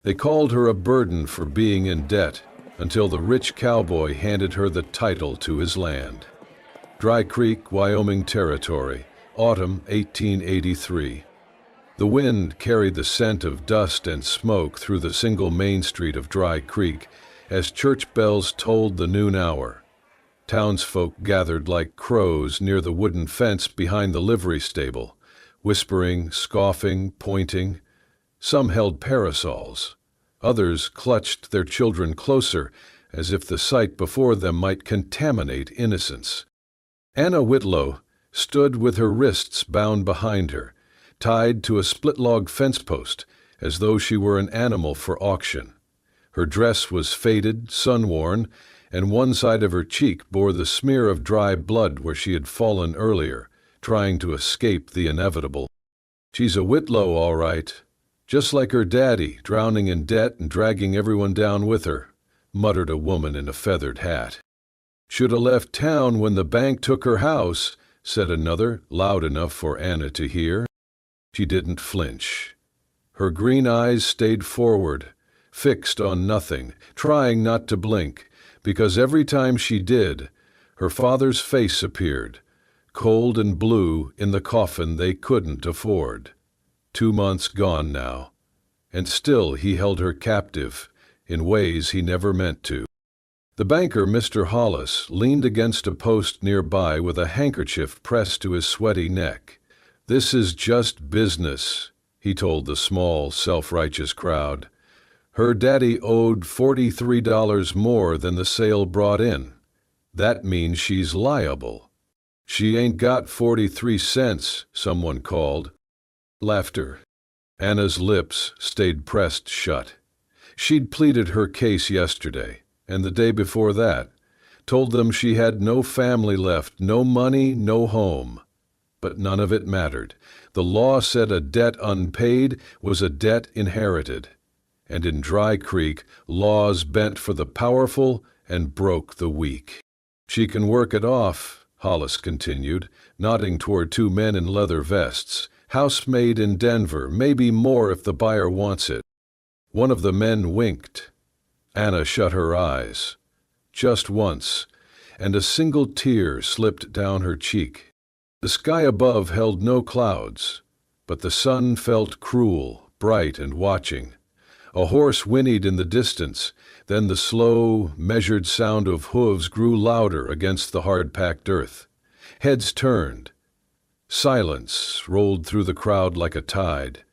They called her a burden for being in debt until the rich cowboy handed her the title to his land. Dry Creek, Wyoming Territory, autumn 1883. The wind carried the scent of dust and smoke through the single main street of Dry Creek as church bells tolled the noon hour. Townsfolk gathered like crows near the wooden fence behind the livery stable, whispering, scoffing, pointing. Some held parasols. Others clutched their children closer, as if the sight before them might contaminate innocence. Anna Whitlow stood with her wrists bound behind her, tied to a split-log fence post, as though she were an animal for auction. Her dress was faded, sun-worn, and one side of her cheek bore the smear of dry blood where she had fallen earlier, trying to escape the inevitable. "She's a Whitlow, all right. Just like her daddy, drowning in debt and dragging everyone down with her," muttered a woman in a feathered hat. "Should have left town when the bank took her house," said another, loud enough for Anna to hear. She didn't flinch. Her green eyes stayed forward, fixed on nothing, trying not to blink, because every time she did, her father's face appeared, cold and blue in the coffin they couldn't afford. 2 months gone now, and still he held her captive in ways he never meant to. The banker, Mr. Hollis, leaned against a post nearby with a handkerchief pressed to his sweaty neck. "This is just business," he told the small, self-righteous crowd. "Her daddy owed $43 more than the sale brought in. That means she's liable." "She ain't got 43 cents, someone called. Laughter. Anna's lips stayed pressed shut. She'd pleaded her case yesterday, and the day before that, told them she had no family left, no money, no home. But none of it mattered. The law said a debt unpaid was a debt inherited. And in Dry Creek, laws bent for the powerful and broke the weak. "She can work it off," Hollis continued, nodding toward 2 men in leather vests. "Housemaid in Denver, maybe more if the buyer wants it." One of the men winked. Anna shut her eyes. Just once, and a single tear slipped down her cheek. The sky above held no clouds, but the sun felt cruel, bright and watching. A horse whinnied in the distance, then the slow, measured sound of hooves grew louder against the hard-packed earth. Heads turned. Silence rolled through the crowd like a tide.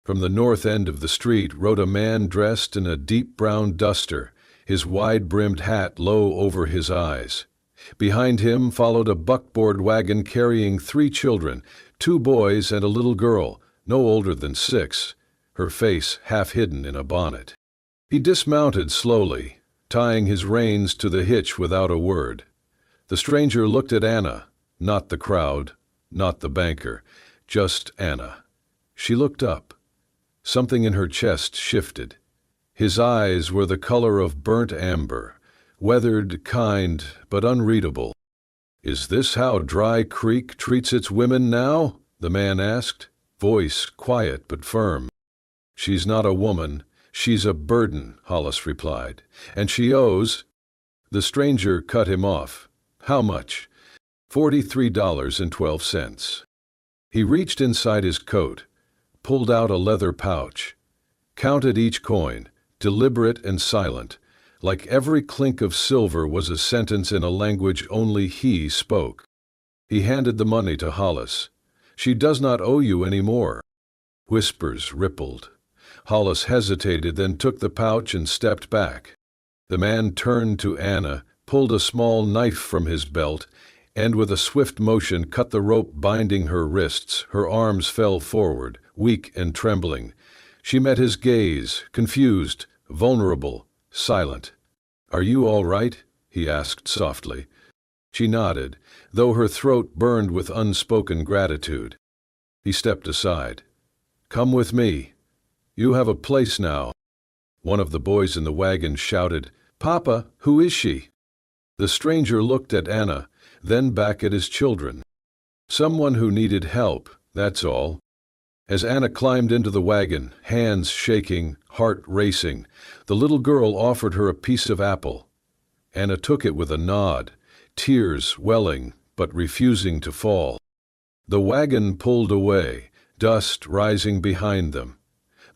From the north end of the street rode a man dressed in a deep brown duster, his wide-brimmed hat low over his eyes. Behind him followed a buckboard wagon carrying 3 children, 2 boys and a little girl, no older than 6, her face half hidden in a bonnet. He dismounted slowly, tying his reins to the hitch without a word. The stranger looked at Anna, not the crowd, not the banker, just Anna. She looked up. Something in her chest shifted. His eyes were the color of burnt amber, weathered, kind, but unreadable. "Is this how Dry Creek treats its women now?" the man asked, voice quiet but firm. "She's not a woman, she's a burden," Hollis replied, "and she owes—" The stranger cut him off. "How much?" $43.12. He reached inside his coat, pulled out a leather pouch, counted each coin, deliberate and silent, like every clink of silver was a sentence in a language only he spoke. He handed the money to Hollis. "She does not owe you any more." Whispers rippled. Hollis hesitated, then took the pouch and stepped back. The man turned to Anna, pulled a small knife from his belt, and with a swift motion cut the rope binding her wrists. Her arms fell forward, weak and trembling. She met his gaze, confused, vulnerable, silent. "Are you all right?" he asked softly. She nodded, though her throat burned with unspoken gratitude. He stepped aside. "Come with me. You have a place now." One of the boys in the wagon shouted, "Papa, who is she?" The stranger looked at Anna, then back at his children. "Someone who needed help, that's all." As Anna climbed into the wagon, hands shaking, heart racing, the little girl offered her a piece of apple. Anna took it with a nod, tears welling but refusing to fall. The wagon pulled away, dust rising behind them.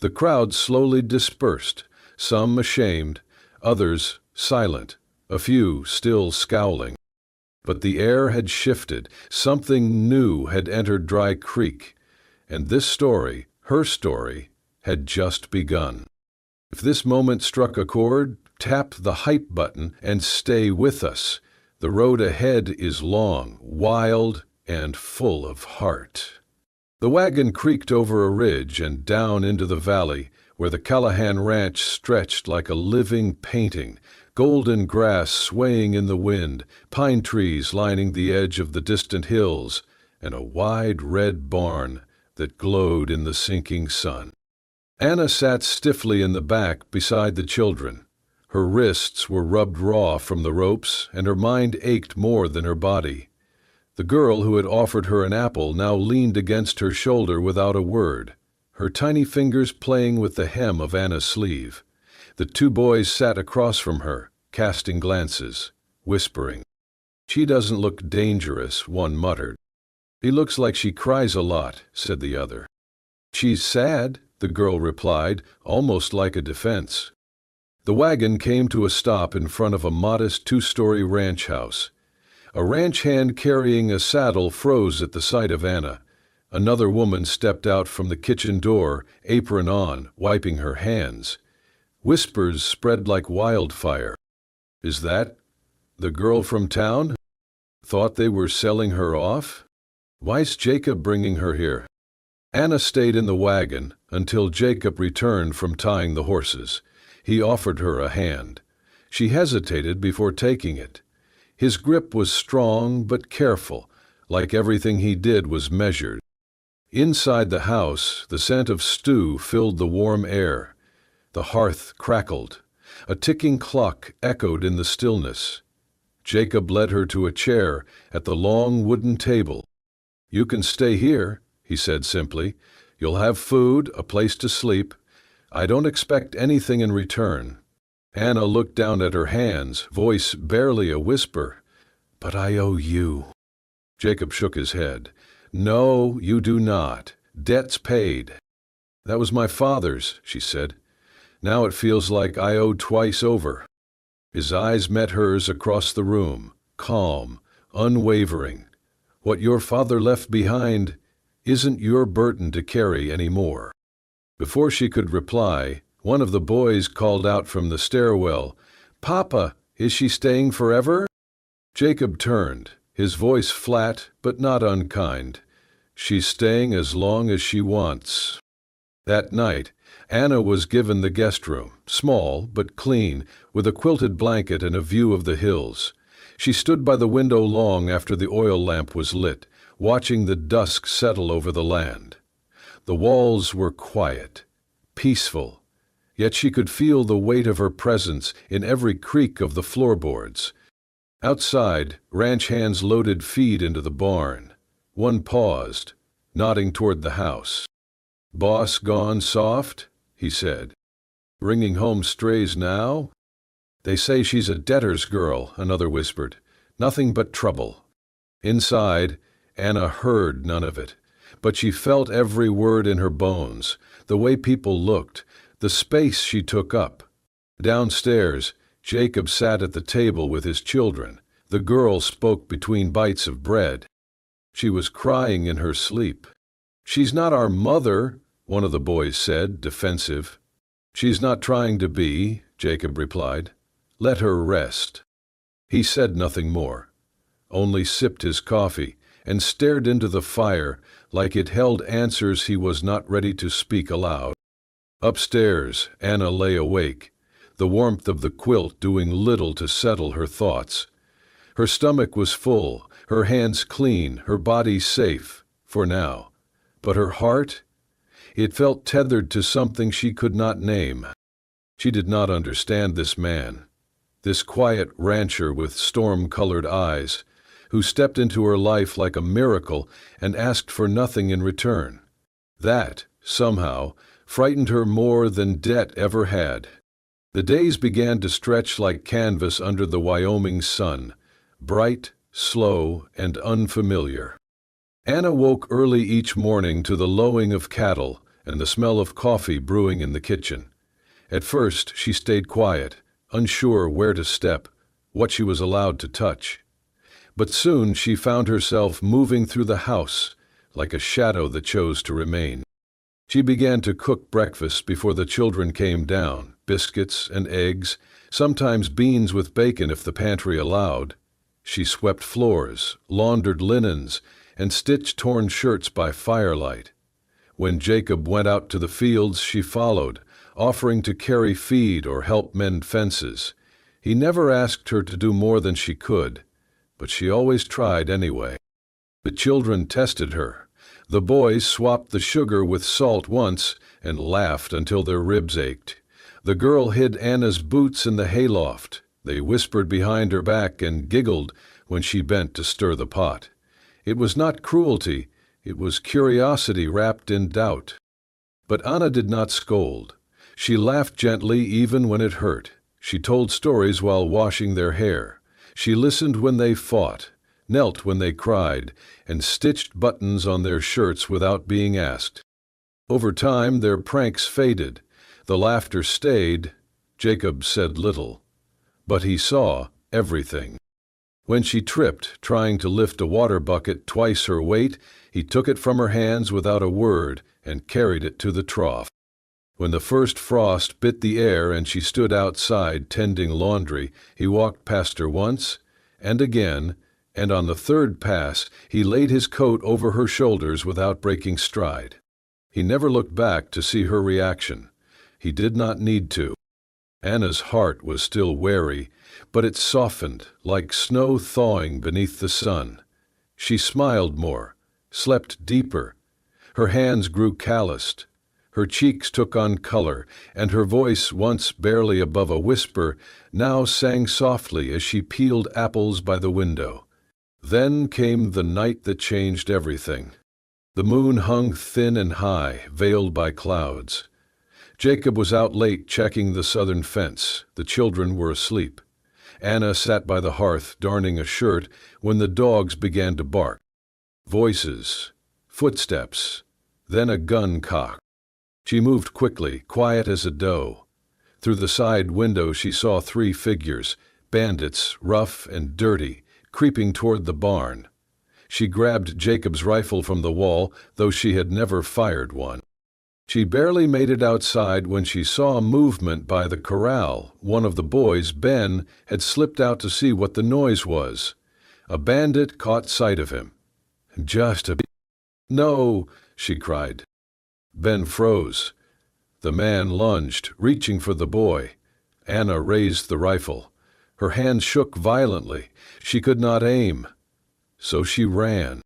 The crowd slowly dispersed, some ashamed, others silent, a few still scowling. But the air had shifted, something new had entered Dry Creek, and this story, her story, had just begun. If this moment struck a chord, tap the hype button and stay with us. The road ahead is long, wild, and full of heart. The wagon creaked over a ridge and down into the valley, where the Callahan Ranch stretched like a living painting, golden grass swaying in the wind, pine trees lining the edge of the distant hills, and a wide red barn that glowed in the sinking sun. Anna sat stiffly in the back beside the children. Her wrists were rubbed raw from the ropes, and her mind ached more than her body. The girl who had offered her an apple now leaned against her shoulder without a word, her tiny fingers playing with the hem of Anna's sleeve. The two boys sat across from her, casting glances, whispering. "She doesn't look dangerous," one muttered. "He looks like she cries a lot," said the other. "She's sad," the girl replied, almost like a defense. The wagon came to a stop in front of a modest two-story ranch house. A ranch hand carrying a saddle froze at the sight of Anna. Another woman stepped out from the kitchen door, apron on, wiping her hands. Whispers spread like wildfire. "Is that the girl from town? Thought they were selling her off? Why's Jacob bringing her here?" Anna stayed in the wagon until Jacob returned from tying the horses. He offered her a hand. She hesitated before taking it. His grip was strong but careful, like everything he did was measured. Inside the house, the scent of stew filled the warm air. The hearth crackled. A ticking clock echoed in the stillness. Jacob led her to a chair at the long wooden table. "You can stay here," he said simply. "You'll have food, a place to sleep. I don't expect anything in return." Anna looked down at her hands, voice barely a whisper. "But I owe you." Jacob shook his head. "No, you do not. Debt's paid." "That was my father's," she said. "Now it feels like I owe twice over." His eyes met hers across the room, calm, unwavering. "What your father left behind isn't your burden to carry anymore." Before she could reply, one of the boys called out from the stairwell, "Papa, is she staying forever?" Jacob turned, his voice flat but not unkind. "She's staying as long as she wants." That night, Anna was given the guest room, small but clean, with a quilted blanket and a view of the hills. She stood by the window long after the oil lamp was lit, watching the dusk settle over the land. The walls were quiet, peaceful, yet she could feel the weight of her presence in every creak of the floorboards. Outside, ranch hands loaded feed into the barn. One paused, nodding toward the house. "Boss gone soft?" he said. "Bringing home strays now?" "They say she's a debtor's girl," another whispered. "Nothing but trouble." Inside, Anna heard none of it, but she felt every word in her bones, the way people looked, the space she took up. Downstairs, Jacob sat at the table with his children. The girl spoke between bites of bread. She was crying in her sleep. "She's not our mother," one of the boys said, defensive. "She's not trying to be," Jacob replied. "Let her rest." He said nothing more, only sipped his coffee and stared into the fire like it held answers he was not ready to speak aloud. Upstairs, Anna lay awake, the warmth of the quilt doing little to settle her thoughts. Her stomach was full, her hands clean, her body safe, for now. But her heart? It felt tethered to something she could not name. She did not understand this man, this quiet rancher with storm-colored eyes, who stepped into her life like a miracle and asked for nothing in return. That, somehow, frightened her more than debt ever had. The days began to stretch like canvas under the Wyoming sun, bright, slow, and unfamiliar. Anna woke early each morning to the lowing of cattle and the smell of coffee brewing in the kitchen. At first, she stayed quiet, unsure where to step, what she was allowed to touch. But soon she found herself moving through the house, like a shadow that chose to remain. She began to cook breakfast before the children came down, biscuits and eggs, sometimes beans with bacon if the pantry allowed. She swept floors, laundered linens, and stitched torn shirts by firelight. When Jacob went out to the fields, she followed, offering to carry feed or help mend fences. He never asked her to do more than she could, but she always tried anyway. The children tested her. The boys swapped the sugar with salt once and laughed until their ribs ached. The girl hid Anna's boots in the hayloft. They whispered behind her back and giggled when she bent to stir the pot. It was not cruelty, it was curiosity wrapped in doubt. But Anna did not scold. She laughed gently even when it hurt. She told stories while washing their hair. She listened when they fought, knelt when they cried, and stitched buttons on their shirts without being asked. Over time, their pranks faded. The laughter stayed. Jacob said little, but he saw everything. When she tripped, trying to lift a water bucket twice her weight, he took it from her hands without a word and carried it to the trough. When the first frost bit the air and she stood outside tending laundry, he walked past her once and again, and on the third pass he laid his coat over her shoulders without breaking stride. He never looked back to see her reaction. He did not need to. Anna's heart was still wary, but it softened like snow thawing beneath the sun. She smiled more, slept deeper. Her hands grew calloused. Her cheeks took on color, and her voice, once barely above a whisper, now sang softly as she peeled apples by the window. Then came the night that changed everything. The moon hung thin and high, veiled by clouds. Jacob was out late checking the southern fence. The children were asleep. Anna sat by the hearth, darning a shirt, when the dogs began to bark. Voices, footsteps, then a gun cocked. She moved quickly, quiet as a doe. Through the side window she saw 3 figures, bandits, rough and dirty, creeping toward the barn. She grabbed Jacob's rifle from the wall, though she had never fired one. She barely made it outside when she saw movement by the corral. One of the boys, Ben, had slipped out to see what the noise was. A bandit caught sight of him. "Just a... No!" she cried. Ben froze. The man lunged, reaching for the boy. Anna raised the rifle. Her hand shook violently. She could not aim. So she ran.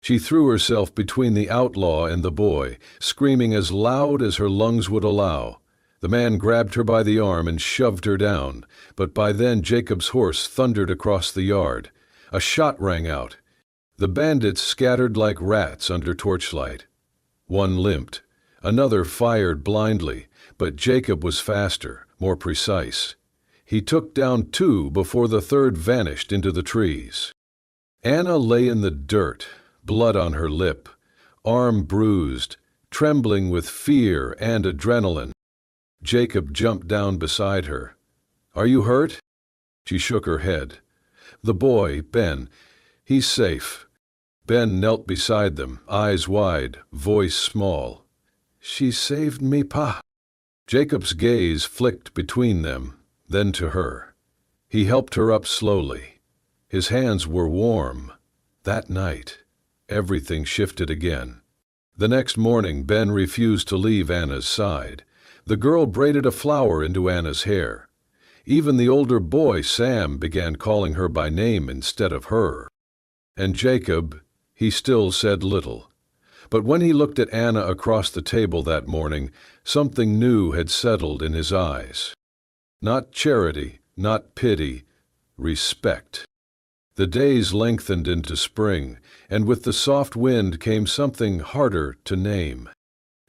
She threw herself between the outlaw and the boy, screaming as loud as her lungs would allow. The man grabbed her by the arm and shoved her down, but by then Jacob's horse thundered across the yard. A shot rang out. The bandits scattered like rats under torchlight. One limped. Another fired blindly, but Jacob was faster, more precise. He took down 2 before the third vanished into the trees. Anna lay in the dirt, blood on her lip, arm bruised, trembling with fear and adrenaline. Jacob jumped down beside her. "Are you hurt?" She shook her head. "The boy, Ben, he's safe." Ben knelt beside them, eyes wide, voice small. "She saved me, Pa." Jacob's gaze flicked between them, then to her. He helped her up slowly. His hands were warm. That night, everything shifted again. The next morning, Ben refused to leave Anna's side. The girl braided a flower into Anna's hair. Even the older boy, Sam, began calling her by name instead of her. And Jacob, he still said little. But when he looked at Anna across the table that morning, something new had settled in his eyes. Not charity, not pity, respect. The days lengthened into spring, and with the soft wind came something harder to name.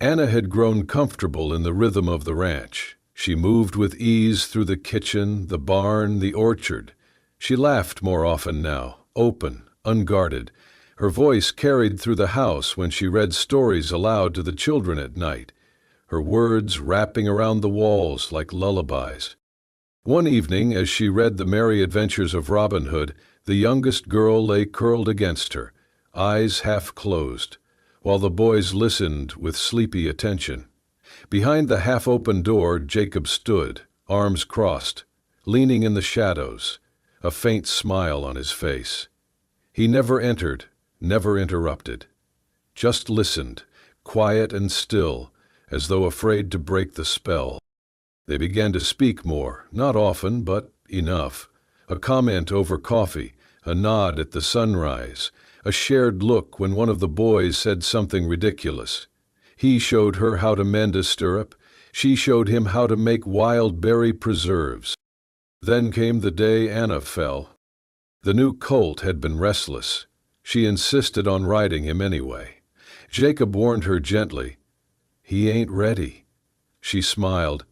Anna had grown comfortable in the rhythm of the ranch. She moved with ease through the kitchen, the barn, the orchard. She laughed more often now, open, unguarded. Her voice carried through the house when she read stories aloud to the children at night, her words wrapping around the walls like lullabies. One evening, as she read the merry adventures of Robin Hood, the youngest girl lay curled against her, eyes half closed, while the boys listened with sleepy attention. Behind the half-open door, Jacob stood, arms crossed, leaning in the shadows, a faint smile on his face. He never entered, never interrupted, just listened, quiet and still, as though afraid to break the spell. They began to speak more, not often, but enough. A comment over coffee, a nod at the sunrise, a shared look when one of the boys said something ridiculous. He showed her how to mend a stirrup. She showed him how to make wild berry preserves. Then came the day Anna fell. The new colt had been restless. She insisted on riding him anyway. Jacob warned her gently, "He ain't ready." She smiled.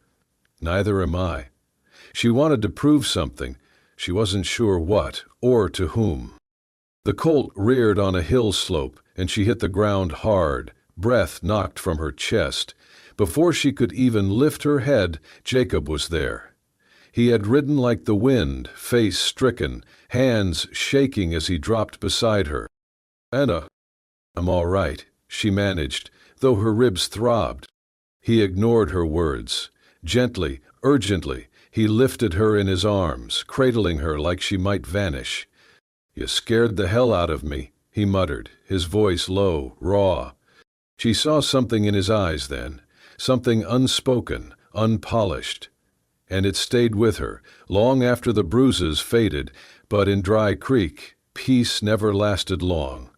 "Neither am I." She wanted to prove something. She wasn't sure what or to whom. The colt reared on a hill slope, and she hit the ground hard, breath knocked from her chest. Before she could even lift her head, Jacob was there. He had ridden like the wind, face stricken, hands shaking as he dropped beside her. "Anna, I'm all right," she managed, though her ribs throbbed. He ignored her words. Gently, urgently, he lifted her in his arms, cradling her like she might vanish. "You scared the hell out of me," he muttered, his voice low, raw. She saw something in his eyes then, something unspoken, unpolished. And it stayed with her, long after the bruises faded, but in Dry Creek, peace never lasted long.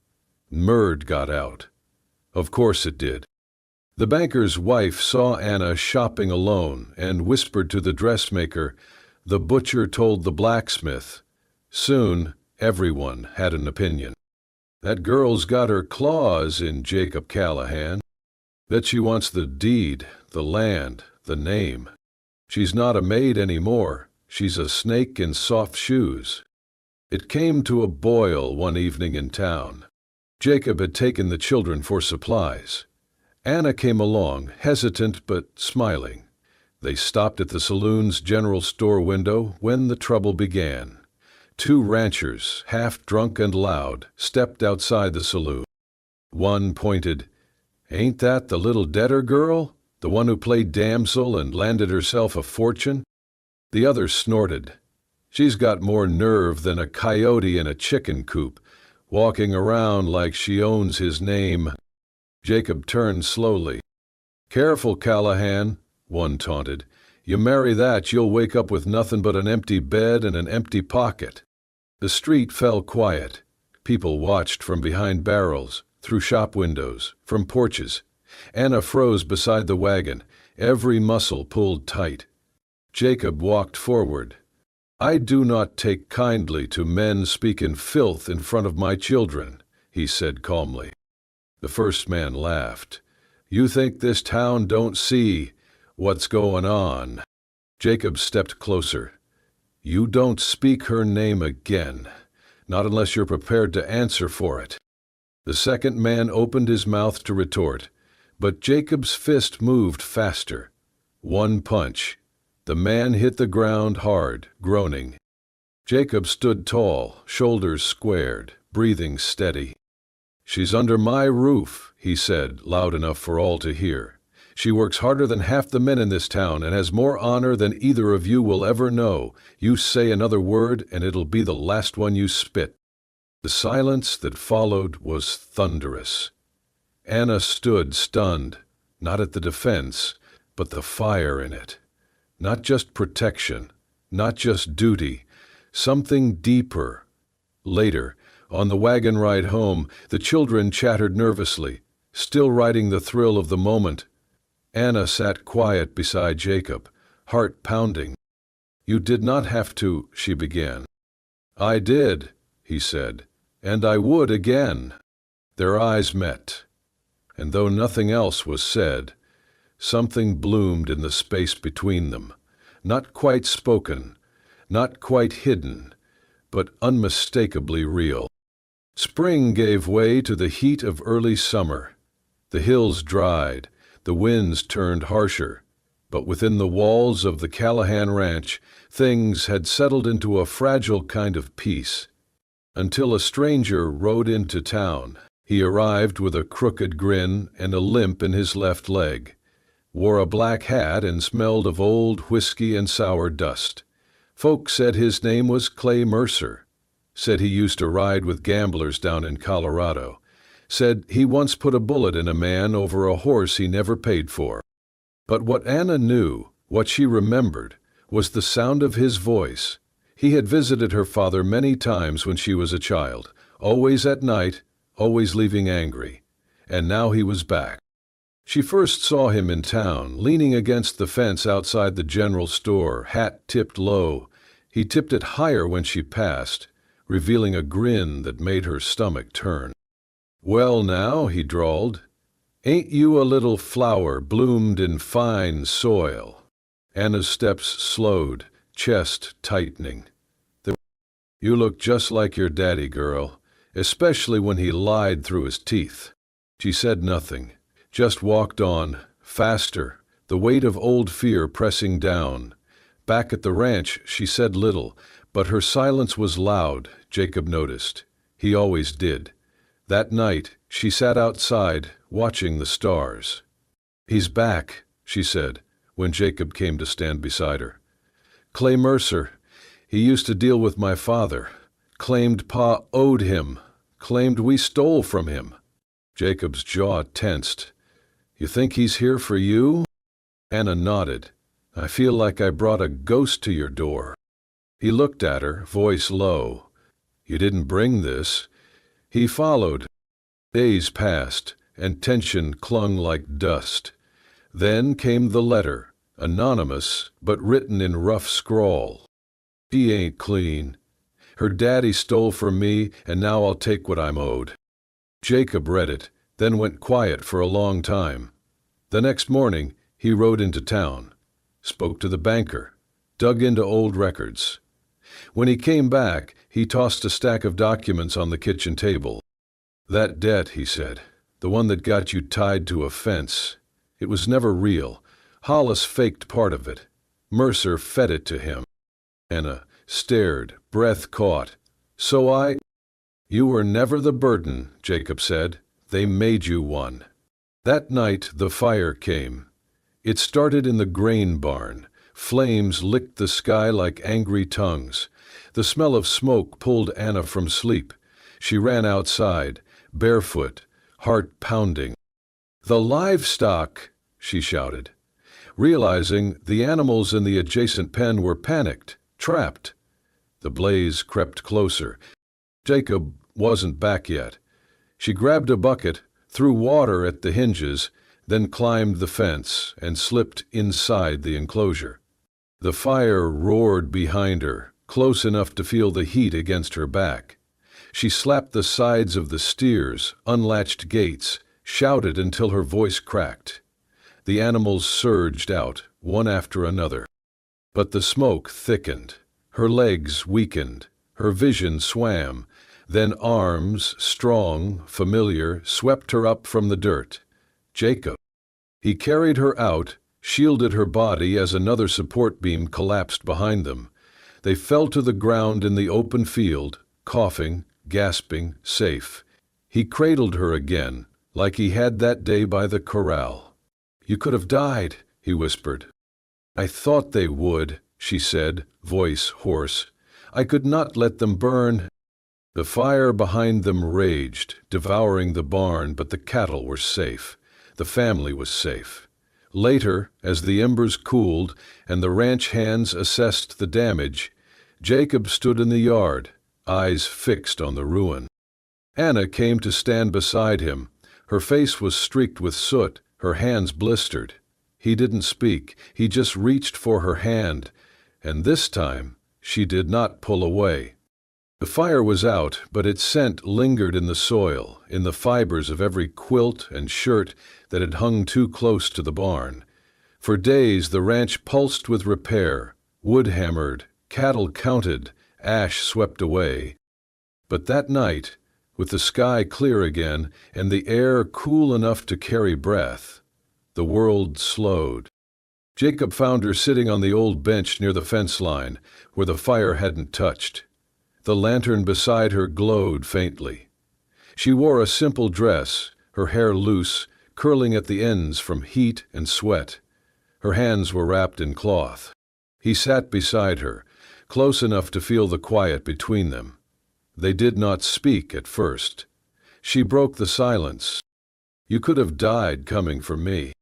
Murd got out. Of course it did. The banker's wife saw Anna shopping alone and whispered to the dressmaker. The butcher told the blacksmith. Soon, everyone had an opinion. "That girl's got her claws in Jacob Callahan. Bet she wants the deed, the land, the name. She's not a maid anymore. She's a snake in soft shoes." It came to a boil one evening in town. Jacob had taken the children for supplies. Anna came along, hesitant but smiling. They stopped at the saloon's general store window when the trouble began. Two ranchers, half drunk and loud, stepped outside the saloon. One pointed, "Ain't that the little debtor girl? The one who played damsel and landed herself a fortune?" The other snorted, "She's got more nerve than a coyote in a chicken coop, walking around like she owns his name." Jacob turned slowly. "Careful, Callahan," one taunted. "You marry that, you'll wake up with nothing but an empty bed and an empty pocket." The street fell quiet. People watched from behind barrels, through shop windows, from porches. Anna froze beside the wagon, every muscle pulled tight. Jacob walked forward. "I do not take kindly to men speaking filth in front of my children," he said calmly. The first man laughed. "You think this town don't see what's going on?" Jacob stepped closer. "You don't speak her name again, not unless you're prepared to answer for it." The second man opened his mouth to retort, but Jacob's fist moved faster. One punch. The man hit the ground hard, groaning. Jacob stood tall, shoulders squared, breathing steady. "She's under my roof," he said, loud enough for all to hear. "She works harder than half the men in this town and has more honor than either of you will ever know. You say another word and it'll be the last one you spit." The silence that followed was thunderous. Anna stood stunned, not at the defense, but the fire in it. Not just protection, not just duty, something deeper. Later, on the wagon ride home, the children chattered nervously, still riding the thrill of the moment. Anna sat quiet beside Jacob, heart pounding. "You did not have to," she began. "I did," he said, "and I would again." Their eyes met. And though nothing else was said, something bloomed in the space between them, not quite spoken, not quite hidden, but unmistakably real. Spring gave way to the heat of early summer. The hills dried, the winds turned harsher, but within the walls of the Callahan Ranch, things had settled into a fragile kind of peace. Until a stranger rode into town. He arrived with a crooked grin and a limp in his left leg, wore a black hat and smelled of old whiskey and sour dust. Folks said his name was Clay Mercer, said he used to ride with gamblers down in Colorado, said he once put a bullet in a man over a horse he never paid for. But what Anna knew, what she remembered, was the sound of his voice. He had visited her father many times when she was a child, always at night, always leaving angry, and now he was back. She first saw him in town, leaning against the fence outside the general store, hat tipped low. He tipped it higher when she passed, revealing a grin that made her stomach turn. "Well now," he drawled, "ain't you a little flower bloomed in fine soil?" Anna's steps slowed, chest tightening. "You look just like your daddy, girl, especially when he lied through his teeth." She said nothing, just walked on, faster, the weight of old fear pressing down. Back at the ranch, she said little, but her silence was loud, Jacob noticed. He always did. That night, she sat outside, watching the stars. "He's back," she said, when Jacob came to stand beside her. "Clay Mercer, he used to deal with my father. Claimed Pa owed him, claimed we stole from him." Jacob's jaw tensed. "You think he's here for you?" Anna nodded. "I feel like I brought a ghost to your door." He looked at her, voice low. "You didn't bring this." He followed. Days passed, and tension clung like dust. Then came the letter, anonymous, but written in rough scrawl. "She ain't clean. Her daddy stole from me, and now I'll take what I'm owed." Jacob read it, then went quiet for a long time. The next morning, he rode into town, spoke to the banker, dug into old records. When he came back, he tossed a stack of documents on the kitchen table. "That debt," he said, "the one that got you tied to a fence, it was never real. Hollis faked part of it. Mercer fed it to him." Anna stared, breath caught. "So You were never the burden," Jacob said. "They made you one." That night the fire came. It started in the grain barn. Flames licked the sky like angry tongues. The smell of smoke pulled Anna from sleep. She ran outside, barefoot, heart pounding. "The livestock!" she shouted, realizing the animals in the adjacent pen were panicked, trapped. The blaze crept closer. Jacob wasn't back yet. She grabbed a bucket, threw water at the hinges, then climbed the fence and slipped inside the enclosure. The fire roared behind her, close enough to feel the heat against her back. She slapped the sides of the steers, unlatched gates, shouted until her voice cracked. The animals surged out, one after another. But the smoke thickened. Her legs weakened. Her vision swam. Then arms, strong, familiar, swept her up from the dirt. Jacob. He carried her out, shielded her body as another support beam collapsed behind them. They fell to the ground in the open field, coughing, gasping, safe. He cradled her again, like he had that day by the corral. "You could have died," he whispered. "I thought they would," she said, voice hoarse. "I could not let them burn." The fire behind them raged, devouring the barn, but the cattle were safe. The family was safe. Later, as the embers cooled and the ranch hands assessed the damage, Jacob stood in the yard, eyes fixed on the ruin. Anna came to stand beside him. Her face was streaked with soot, her hands blistered. He didn't speak, he just reached for her hand, and this time she did not pull away. The fire was out, but its scent lingered in the soil, in the fibers of every quilt and shirt that had hung too close to the barn. For days the ranch pulsed with repair, wood hammered, cattle counted, ash swept away. But that night, with the sky clear again and the air cool enough to carry breath, the world slowed. Jacob found her sitting on the old bench near the fence line, where the fire hadn't touched. The lantern beside her glowed faintly. She wore a simple dress, her hair loose, curling at the ends from heat and sweat. Her hands were wrapped in cloth. He sat beside her, close enough to feel the quiet between them. They did not speak at first. She broke the silence. "You could have died coming for me.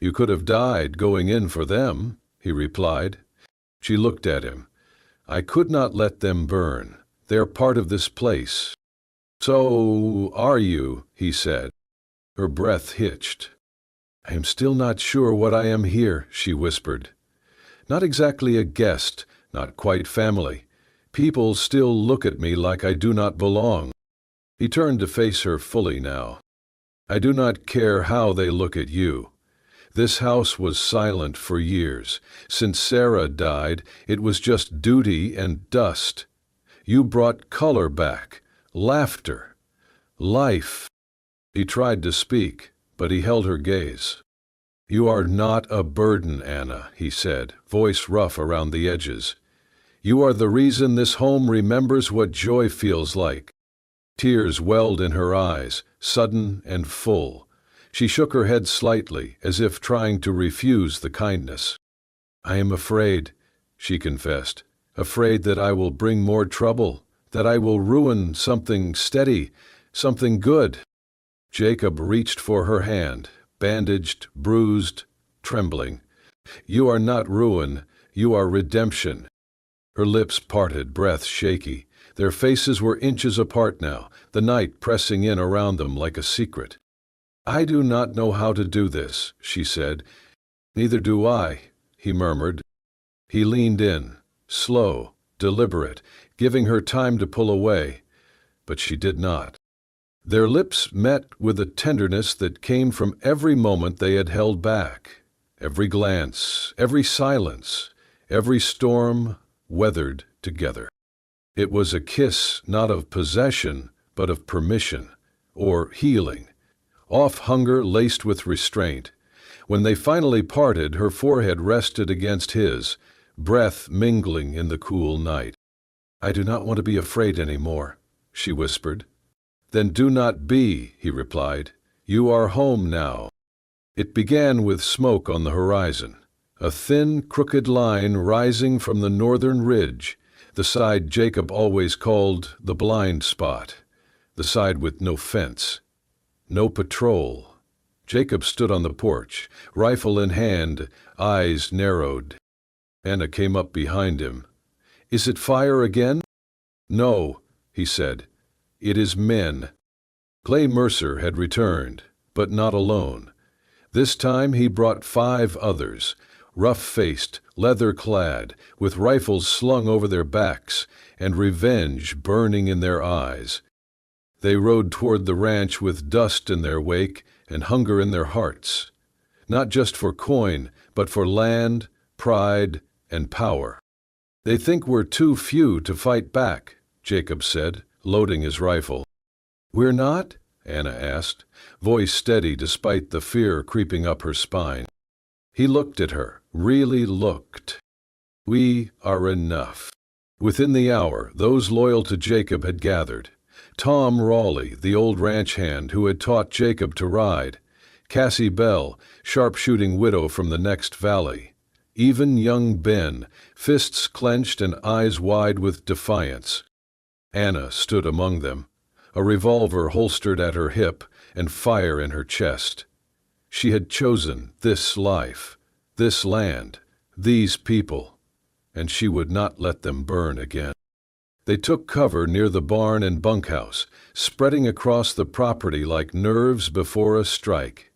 You could have died going in for them," he replied. She looked at him. "I could not let them burn. They're part of this place." "So are you," he said. Her breath hitched. "I am still not sure what I am here," she whispered. "Not exactly a guest, not quite family. People still look at me like I do not belong." He turned to face her fully now. "I do not care how they look at you. This house was silent for years. Since Sarah died, it was just duty and dust. You brought color back, laughter, life." He tried to speak, but he held her gaze. "You are not a burden, Anna," he said, voice rough around the edges. "You are the reason this home remembers what joy feels like." Tears welled in her eyes, sudden and full. She shook her head slightly, as if trying to refuse the kindness. "I am afraid," she confessed, "afraid that I will bring more trouble, that I will ruin something steady, something good." Jacob reached for her hand, bandaged, bruised, trembling. "You are not ruin, you are redemption." Her lips parted, breath shaky. Their faces were inches apart now, the night pressing in around them like a secret. "I do not know how to do this," she said. "Neither do I," he murmured. He leaned in, slow, deliberate, giving her time to pull away, but she did not. Their lips met with a tenderness that came from every moment they had held back, every glance, every silence, every storm weathered together. It was a kiss not of possession, but of permission, or healing, off hunger laced with restraint. When they finally parted, her forehead rested against his, breath mingling in the cool night. "I do not want to be afraid any more," she whispered. "Then do not be," he replied. "You are home now." It began with smoke on the horizon, a thin, crooked line rising from the northern ridge, the side Jacob always called the blind spot, the side with no fence. No patrol. Jacob stood on the porch, rifle in hand, eyes narrowed. Anna came up behind him. "Is it fire again?" "No," he said. "It is men." Clay Mercer had returned, but not alone. This time he brought 5 others, rough-faced, leather-clad, with rifles slung over their backs and revenge burning in their eyes. They rode toward the ranch with dust in their wake and hunger in their hearts, not just for coin, but for land, pride, and power. "They think we're too few to fight back," Jacob said, loading his rifle. "We're not?" Anna asked, voice steady despite the fear creeping up her spine. He looked at her, really looked. "We are enough." Within the hour, those loyal to Jacob had gathered. Tom Raleigh, the old ranch hand who had taught Jacob to ride, Cassie Bell, sharpshooting widow from the next valley, even young Ben, fists clenched and eyes wide with defiance. Anna stood among them, a revolver holstered at her hip and fire in her chest. She had chosen this life, this land, these people, and she would not let them burn again. They took cover near the barn and bunkhouse, spreading across the property like nerves before a strike.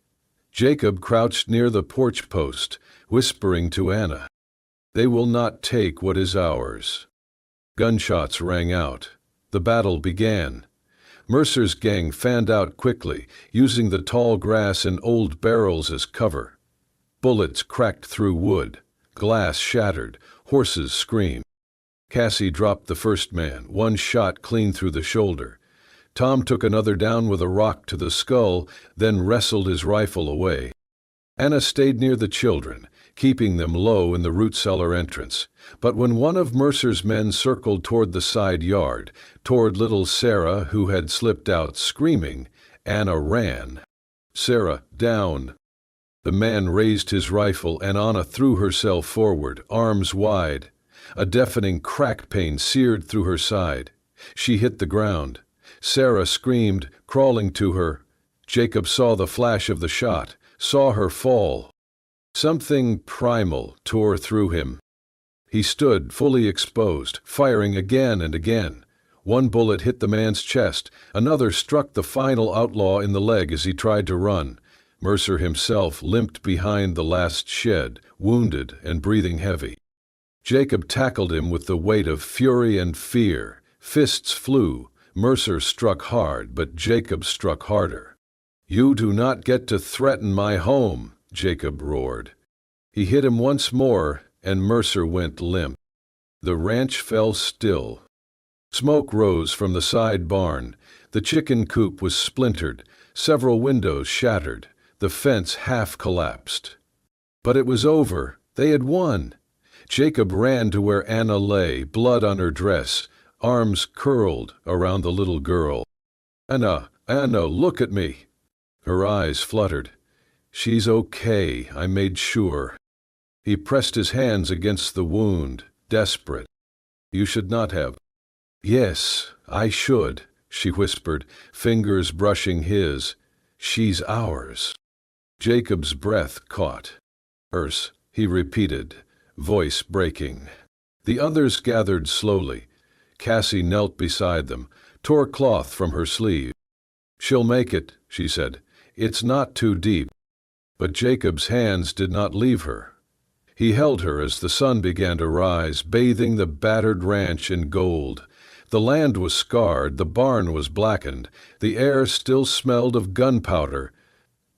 Jacob crouched near the porch post, whispering to Anna, "They will not take what is ours." Gunshots rang out. The battle began. Mercer's gang fanned out quickly, using the tall grass and old barrels as cover. Bullets cracked through wood. Glass shattered. Horses screamed. Cassie dropped the first man, one shot clean through the shoulder. Tom took another down with a rock to the skull, then wrestled his rifle away. Anna stayed near the children, keeping them low in the root cellar entrance. But when one of Mercer's men circled toward the side yard, toward little Sarah, who had slipped out screaming, Anna ran. Sarah, down. The man raised his rifle and Anna threw herself forward, arms wide. A deafening crack pain seared through her side. She hit the ground. Sarah screamed, crawling to her. Jacob saw the flash of the shot, saw her fall. Something primal tore through him. He stood fully exposed, firing again and again. One bullet hit the man's chest. Another struck the final outlaw in the leg as he tried to run. Mercer himself limped behind the last shed, wounded and breathing heavy. Jacob tackled him with the weight of fury and fear. Fists flew. Mercer struck hard, but Jacob struck harder. "You do not get to threaten my home," Jacob roared. He hit him once more, and Mercer went limp. The ranch fell still. Smoke rose from the side barn. The chicken coop was splintered, several windows shattered, the fence half collapsed. But it was over. They had won. Jacob ran to where Anna lay, blood on her dress, arms curled around the little girl. Anna, look at me." Her eyes fluttered. "She's okay, I made sure." He pressed his hands against the wound, desperate. "You should not have." "Yes, I should," she whispered, fingers brushing his. "She's ours." Jacob's breath caught. "Hers," he repeated, voice breaking. The others gathered slowly. Cassie knelt beside them, tore cloth from her sleeve. "She'll make it," she said. "It's not too deep." But Jacob's hands did not leave her. He held her as the sun began to rise, bathing the battered ranch in gold. The land was scarred, the barn was blackened, the air still smelled of gunpowder,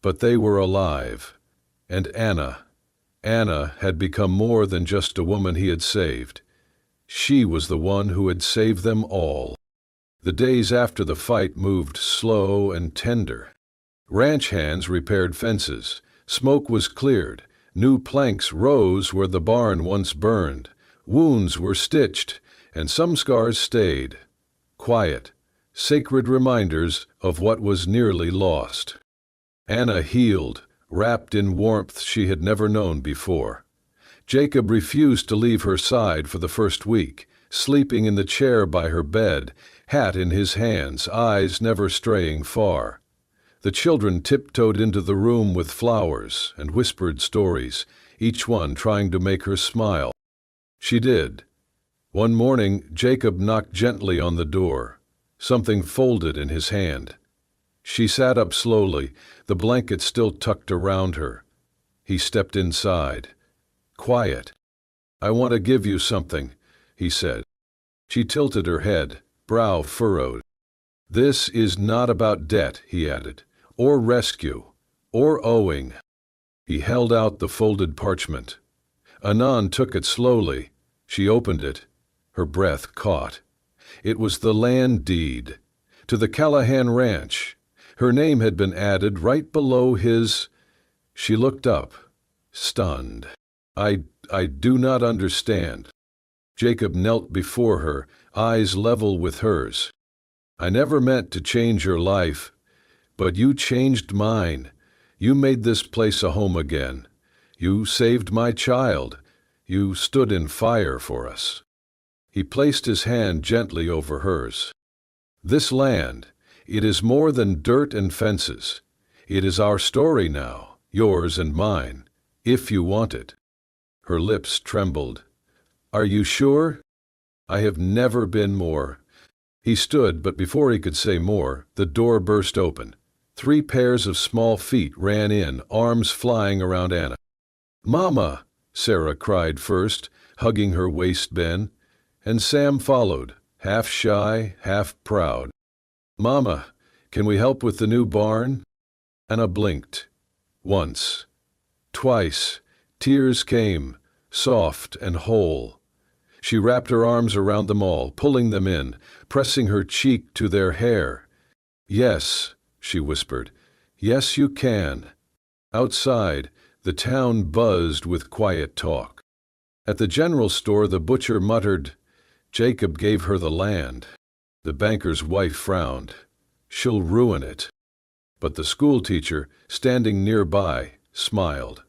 but they were alive. And Anna had become more than just a woman he had saved. She was the one who had saved them all. The days after the fight moved slow and tender. Ranch hands repaired fences. Smoke was cleared. New planks rose where the barn once burned. Wounds were stitched, and some scars stayed. Quiet, sacred reminders of what was nearly lost. Anna healed, wrapped in warmth she had never known before. Jacob refused to leave her side for the first week, sleeping in the chair by her bed, hat in his hands, eyes never straying far. The children tiptoed into the room with flowers and whispered stories, each one trying to make her smile. She did. One morning, Jacob knocked gently on the door, something folded in his hand. She sat up slowly, the blanket still tucked around her. He stepped inside. Quiet. "I want to give you something," he said. She tilted her head, brow furrowed. "This is not about debt," he added, "or rescue, or owing." He held out the folded parchment. Anan took it slowly. She opened it. Her breath caught. It was the land deed to the Callahan Ranch. Her name had been added right below his. She looked up, stunned. I do not understand." Jacob knelt before her, eyes level with hers. "I never meant to change your life, but you changed mine. You made this place a home again. You saved my child. You stood in fire for us." He placed his hand gently over hers. "This land, it is more than dirt and fences. It is our story now, yours and mine, if you want it." Her lips trembled. "Are you sure?" "I have never been more." He stood, but before he could say more, the door burst open. 3 pairs of small feet ran in, arms flying around Anna. "Mama!" Sarah cried first, hugging her waist Ben, and Sam followed, half shy, half proud. "Mama, can we help with the new barn?" Anna blinked. Once. Twice. Tears came, soft and whole. She wrapped her arms around them all, pulling them in, pressing her cheek to their hair. "Yes," she whispered. "Yes, you can." Outside, the town buzzed with quiet talk. At the general store, the butcher muttered, "Jacob gave her the land." The banker's wife frowned. "She'll ruin it." But the schoolteacher, standing nearby, smiled.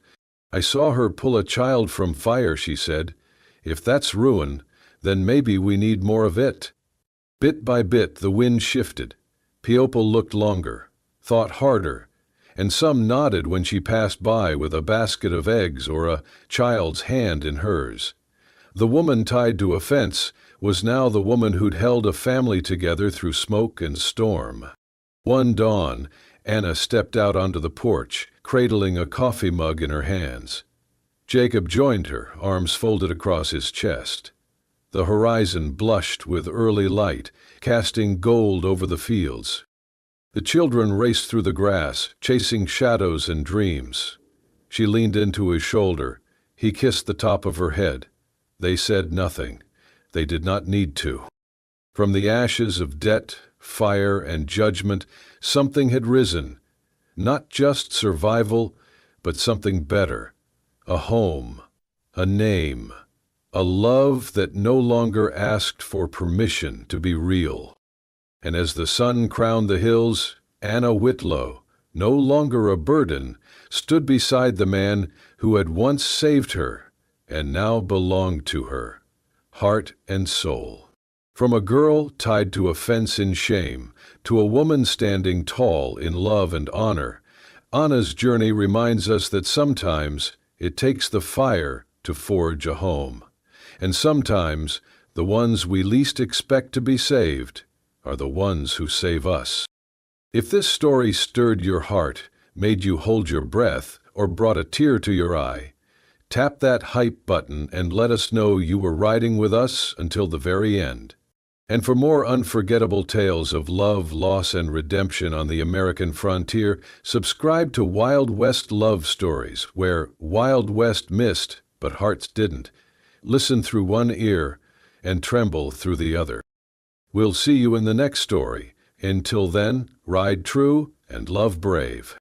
"I saw her pull a child from fire," she said. "If that's ruin, then maybe we need more of it." Bit by bit, the wind shifted. Piopal looked longer, thought harder, and some nodded when she passed by with a basket of eggs or a child's hand in hers. The woman tied to a fence was now the woman who'd held a family together through smoke and storm. One dawn, Anna stepped out onto the porch, cradling a coffee mug in her hands. Jacob joined her, arms folded across his chest. The horizon blushed with early light, casting gold over the fields. The children raced through the grass, chasing shadows and dreams. She leaned into his shoulder. He kissed the top of her head. They said nothing. They did not need to. From the ashes of debt, fire, and judgment, something had risen. Not just survival, but something better. A home, a name, a love that no longer asked for permission to be real. And as the sun crowned the hills, Anna Whitlow, no longer a burden, stood beside the man who had once saved her and now belonged to her, heart and soul. From a girl tied to a fence in shame to a woman standing tall in love and honor, Anna's journey reminds us that sometimes it takes the fire to forge a home, and sometimes the ones we least expect to be saved are the ones who save us. If this story stirred your heart, made you hold your breath, or brought a tear to your eye, tap that hype button and let us know you were riding with us until the very end. And for more unforgettable tales of love, loss, and redemption on the American frontier, subscribe to Wild West Love Stories, where Wild West missed, but hearts didn't. Listen through one ear and tremble through the other. We'll see you in the next story. Until then, ride true and love brave.